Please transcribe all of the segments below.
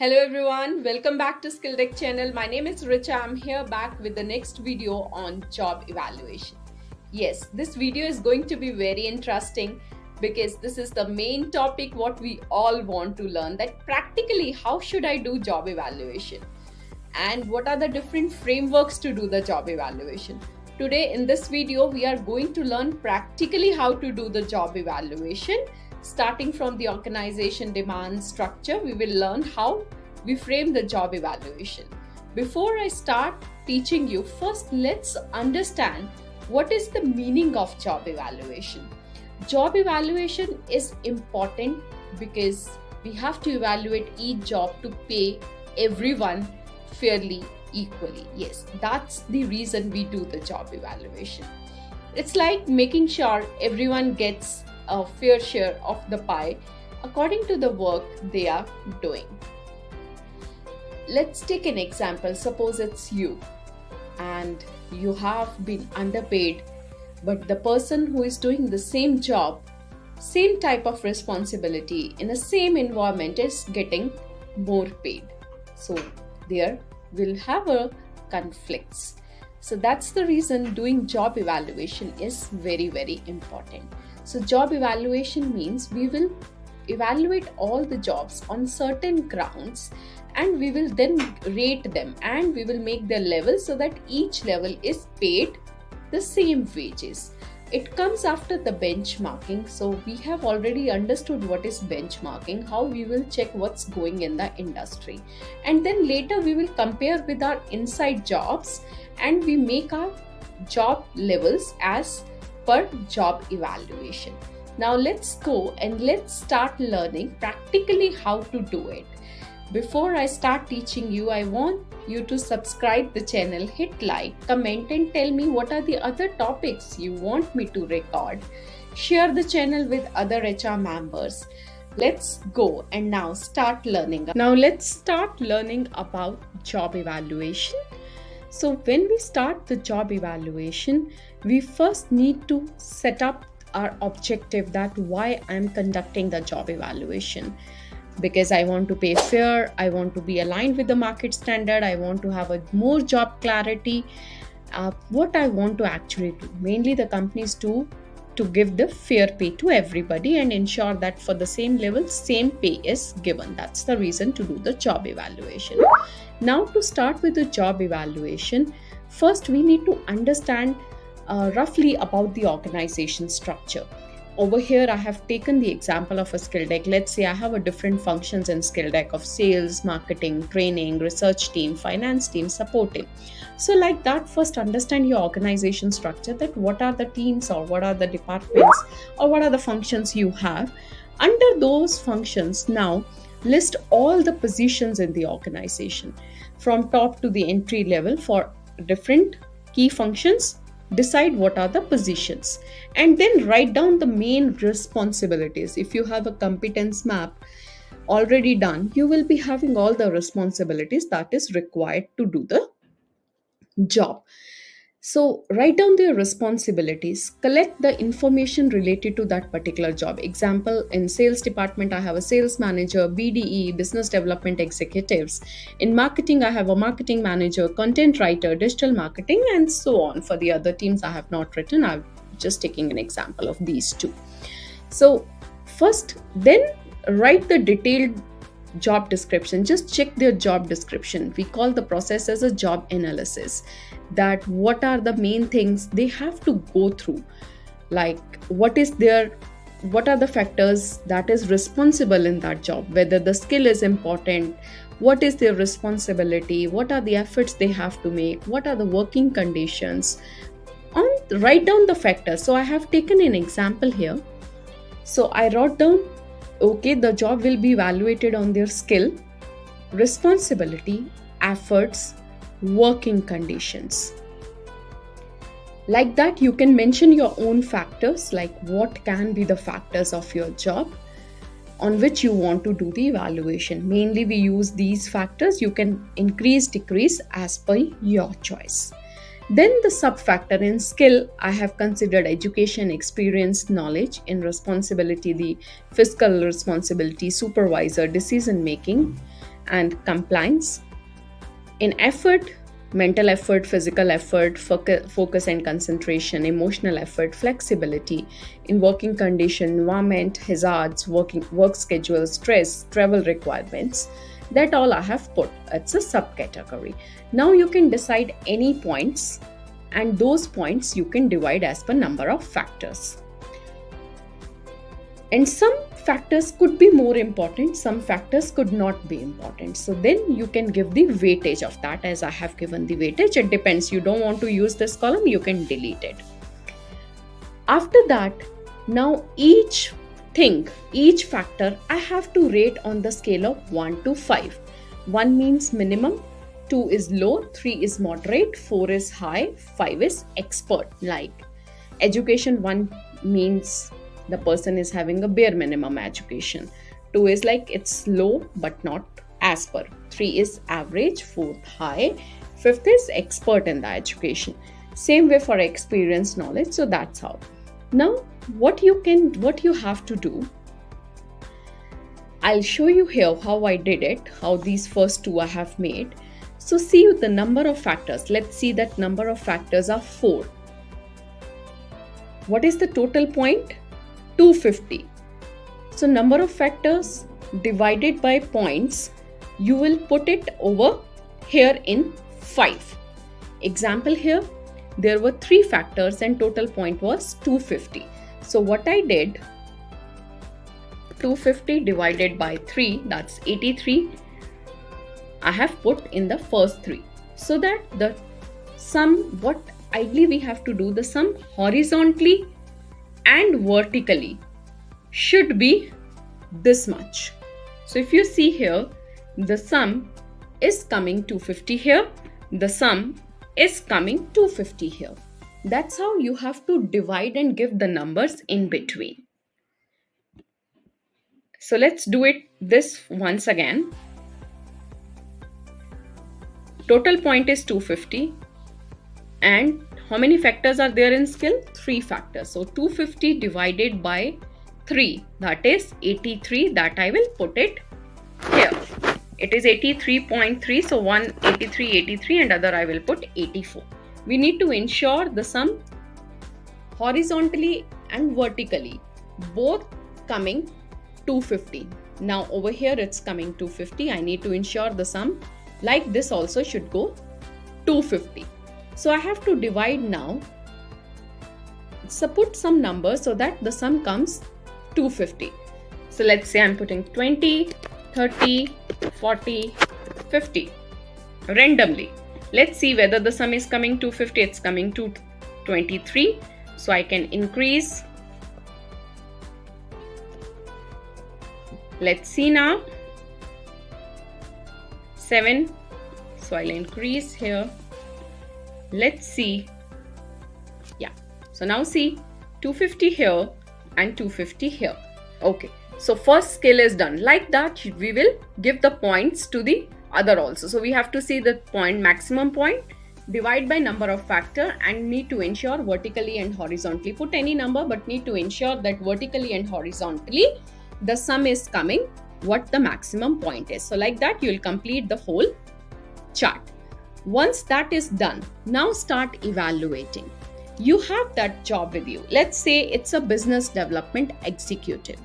Hello everyone, welcome back to Skill Deck channel. My name is Richa. I'm here back with the next video on job evaluation. Yes, this video is going to be very interesting because this is the main topic what we all want to learn, that practically how should I do job evaluation and what are the different frameworks to do the job evaluation. Today in this video we are going to learn practically how to do the job evaluation. Starting from the organization demand structure, we will learn how we frame the job evaluation. Before I start teaching you, first let's understand what is the meaning of job evaluation. Job evaluation is important because we have to evaluate each job to pay everyone fairly, equally. Yes, that's the reason we do the job evaluation. It's like making sure everyone gets a fair share of the pie according to the work they are doing. Let's take an example. Suppose it's you and you have been underpaid, but the person who is doing the same job, same type of responsibility in the same environment is getting more paid. So there will have a conflicts. So that's the reason doing job evaluation is very, very important. So job evaluation means we will evaluate all the jobs on certain grounds and we will then rate them and we will make their level so that each level is paid the same wages. It comes after the benchmarking. So we have already understood what is benchmarking, how we will check what's going in the industry. And then later we will compare with our inside jobs and we make our job levels as per job evaluation. Now let's go and let's start learning practically how to do it. Before I start teaching you, I want you to subscribe the channel, hit like, comment and tell me what are the other topics you want me to record. Share the channel with other HR members. Let's go and now start learning. Now let's start learning about job evaluation. So when we start the job evaluation, we first need to set up our objective, that why I'm conducting the job evaluation. Because I want to pay fair, I want to be aligned with the market standard, I want to have a more job clarity. What I want to actually do, mainly the companies do to give the fair pay to everybody and ensure that for the same level, same pay is given. That's the reason to do the job evaluation. Now to start with the job evaluation, first we need to understand roughly about the organization structure. Over here, I have taken the example of a skill deck. Let's say I have a different functions in skill deck of sales, marketing, training, research team, finance team, support team. So like that, first understand your organization structure, that what are the teams or what are the departments or what are the functions you have. Under those functions, now list all the positions in the organization from top to the entry level for different key functions. Decide what are the positions and then write down the main responsibilities. If you have a competence map already done, you will be having all the responsibilities that is required to do the job. So write down their responsibilities, collect the information related to that particular job. Example, in sales department, I have a sales manager, BDE, business development executives. In marketing, I have a marketing manager, content writer, digital marketing, and so on. For the other teams, I have not written. I'm just taking an example of these two. So first, then write the detailed job description. Just check their job description. We call the process as a job analysis, that what are the main things they have to go through, like what are the factors that is responsible in that job, whether the skill is important, what is their responsibility, what are the efforts they have to make, what are the working conditions. Write down the factors. So I have taken an example here. So I wrote down, okay, the job will be evaluated on their skill, responsibility, efforts, working conditions. Like that, you can mention your own factors, like what can be the factors of your job on which you want to do the evaluation. Mainly we use these factors. You can increase, decrease as per your choice. Then the sub-factor in skill, I have considered education, experience, knowledge. In responsibility, the fiscal responsibility, supervisor, decision making. and compliance. In effort, mental effort, physical effort, focus and concentration, emotional effort, flexibility. In working condition, environment, hazards, work schedule, stress, travel requirements. That all I have put. It's a subcategory. Now you can decide any points, and those points you can divide as per number of factors. And some factors could be more important, some factors could not be important. So then you can give the weightage of that, as I have given the weightage. It depends. You don't want to use this column, you can delete it. After that, now each factor I have to rate on the scale of 1 to 5. 1 means minimum, 2 is low, 3 is moderate, 4 is high, 5 is expert. Like education, 1 means the person is having a bare minimum education. 2 is like it's low but not as per. 3 is average, 4th high, 5th is expert in the education. Same way for experience, knowledge. So that's how. Now what you have to do, I'll show you here how I did it, how these first 2 I have made. So see the number of factors. Let's see that number of factors are 4. What is the total point? 250. So number of factors divided by points, you will put it over here in 5. Example here, there were 3 factors and total point was 250. So what I did, 250 divided by 3, that's 83. I have put in the first 3. So that the sum, what ideally we have to do, the sum horizontally and vertically should be this much. So if you see here, the sum is coming 250 here, the sum is coming 250 here. That's how you have to divide and give the numbers in between. So let's do it this once again. Total point is 250, and how many factors are there in skill? 3 factors. So 250 divided by 3, that is 83. That I will put it here. It is 83.3. So one 83 and other I will put 84. We need to ensure the sum horizontally and vertically both coming 250. Now over here it's coming 250. I need to ensure the sum like this also should go 250. So I have to divide now. So put some numbers so that the sum comes 250. So let's say I'm putting 20, 30, 40, 50 randomly. Let's see whether the sum is coming 250. It's coming to 23. So I can increase. Let's see now. 7. So I'll increase here. Let's see. Yeah. So now see 250 here and 250 here. Okay. So first skill is done. Like that, we will give the points to the other also. So we have to see the point, maximum point, divide by number of factor, and need to ensure vertically and horizontally. Put any number, but need to ensure that vertically and horizontally the sum is coming what the maximum point is. So like that, you will complete the whole chart. Once that is done, now start evaluating. You have that job with you. Let's say it's a business development executive.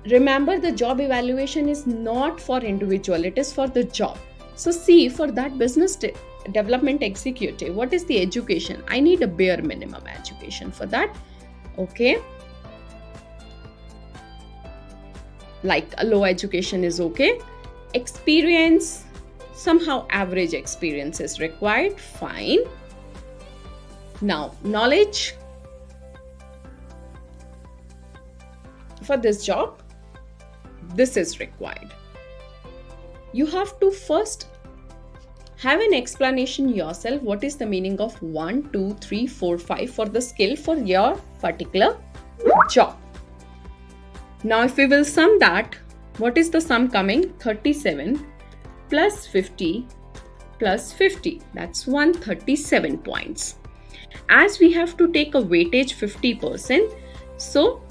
Remember, the job evaluation is not for individual, it is for the job. So see, for that business development executive, what is the education? I need a bare minimum education for that. Okay. Like a low education is okay. Experience, somehow average experience is required. Fine. Now, knowledge. For this job, this is required. You have to first have an explanation yourself. What is the meaning of 1, 2, 3, 4, 5 for the skill for your particular job? Now, if we will sum that, what is the sum coming? 37 plus 50 plus 50. That's 137 points. As we have to take a weightage 50%, so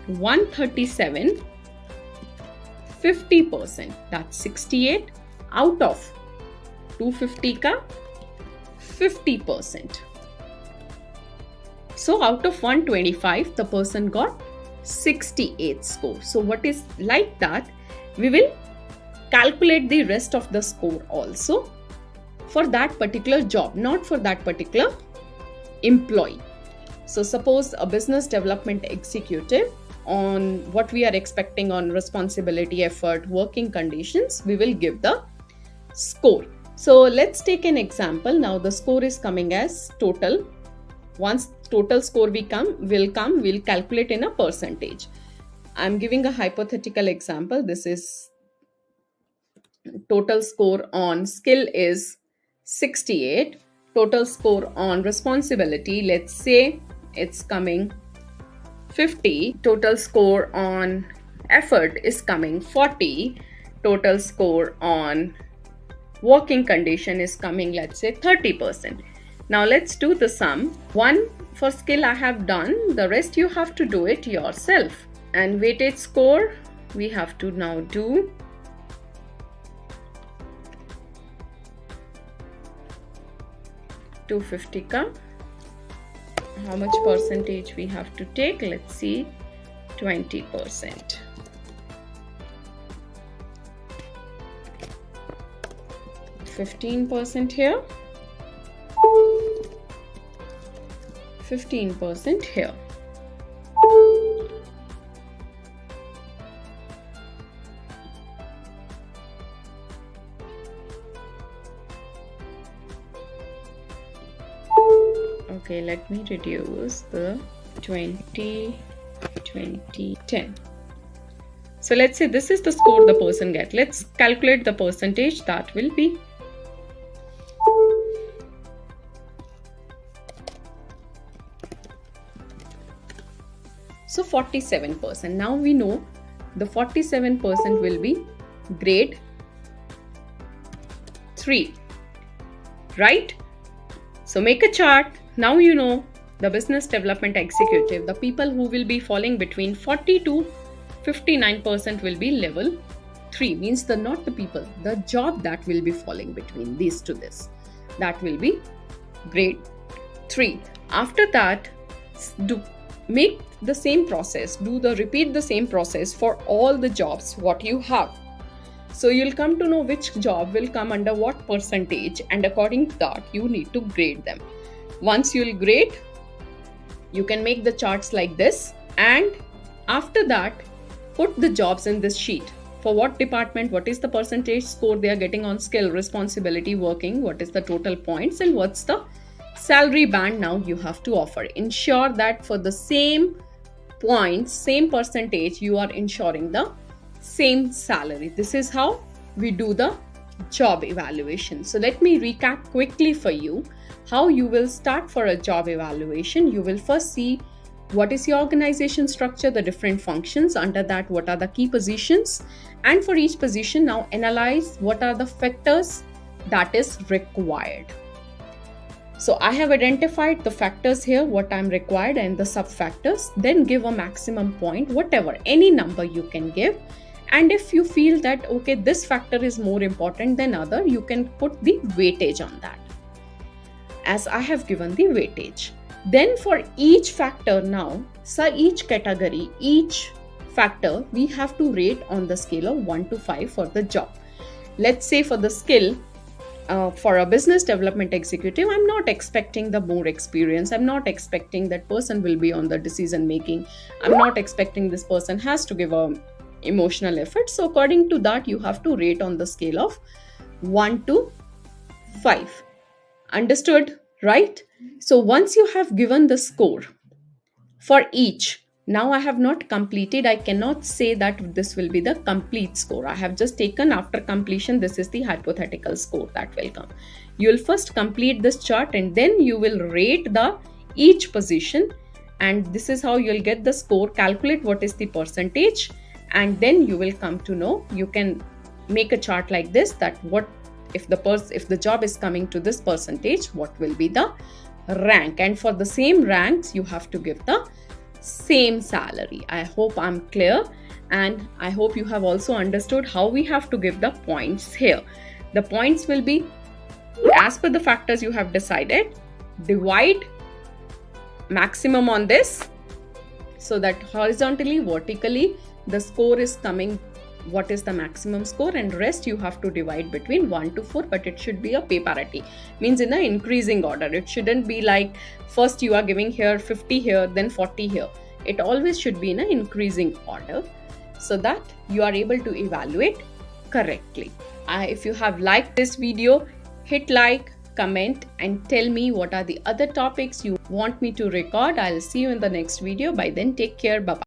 137, 50%. That's 68 out of 250 ka 50%. So out of 125, the person got 68 score. So what is like that, we will calculate the rest of the score also for that particular job, not for that particular employee. So suppose a business development executive, on what we are expecting on responsibility, effort, working conditions, we will give the score. So let's take an example. Now the score is coming as total. Once total score will come, we'll calculate in a percentage. I'm giving a hypothetical example. This is total score on skill is 68. Total score on responsibility, let's say it's coming 50. Total score on effort is coming 40. Total score on working condition is coming, let's say 30%. Now let's do the sum. One for skill I have done, the rest you have to do it yourself. And weighted score we have to now do. $250 ka. How much percentage we have to take? Let's see, 20%. $15 here, 15% here. Okay, let me reduce the 20, 20, 10. So let's say this is the score the person get. Let's calculate the percentage. That will be so 47%. Now we know the 47% will be grade 3, right? So make a chart. Now you know the business development executive, the people who will be falling between 40 to 59% will be level 3. Means not the people, the job that will be falling between these to this. That will be grade 3. After that, make the same process. Repeat the same process for all the jobs what you have. So you'll come to know which job will come under what percentage, and according to that you need to grade them. Once you'll grade, you can make the charts like this, and after that put the jobs in this sheet. For what department, what is the percentage score they are getting on skill, responsibility, working, what is the total points, and what's the salary band now you have to offer. Ensure that for the same points, same percentage, you are ensuring the same salary. This is how we do the job evaluation. So let me recap quickly for you how you will start for a job evaluation. You will first see what is your organization structure, the different functions. Under that, what are the key positions, and for each position now analyze what are the factors that is required. So I have identified the factors here, what I'm required, and the sub factors. Then give a maximum point, whatever, any number you can give. And if you feel that okay, this factor is more important than other, you can put the weightage on that, as I have given the weightage. Then for each factor now, so each category, each factor, we have to rate on the scale of 1 to 5 for the job. Let's say for the skill, for a business development executive, I'm not expecting the more experience. I'm not expecting that person will be on the decision making. I'm not expecting this person has to give a emotional effort. So according to that, you have to rate on the scale of 1 to 5. Understood, right? So once you have given the score for each, now I have not completed. I cannot say that this will be the complete score. I have just taken after completion. This is the hypothetical score that will come. You will first complete this chart and then you will rate the each position, and this is how you'll get the score. Calculate what is the percentage, and then you will come to know. You can make a chart like this, that what if the job is coming to this percentage, what will be the rank, and for the same ranks you have to give the same salary. I hope I'm clear. And I hope you have also understood how we have to give the points here. The points will be as per the factors you have decided, divide maximum on this, so that horizontally, vertically, the score is coming, what is the maximum score, and rest you have to divide between 1 to 4, but it should be a pay parity, means in an increasing order. It shouldn't be like first you are giving here 50 here, then 40 here. It always should be in an increasing order, so that you are able to evaluate correctly. If you have liked this video, hit like, comment, and tell me what are the other topics you want me to record. I'll see you in the next video. By then, take care. Bye bye.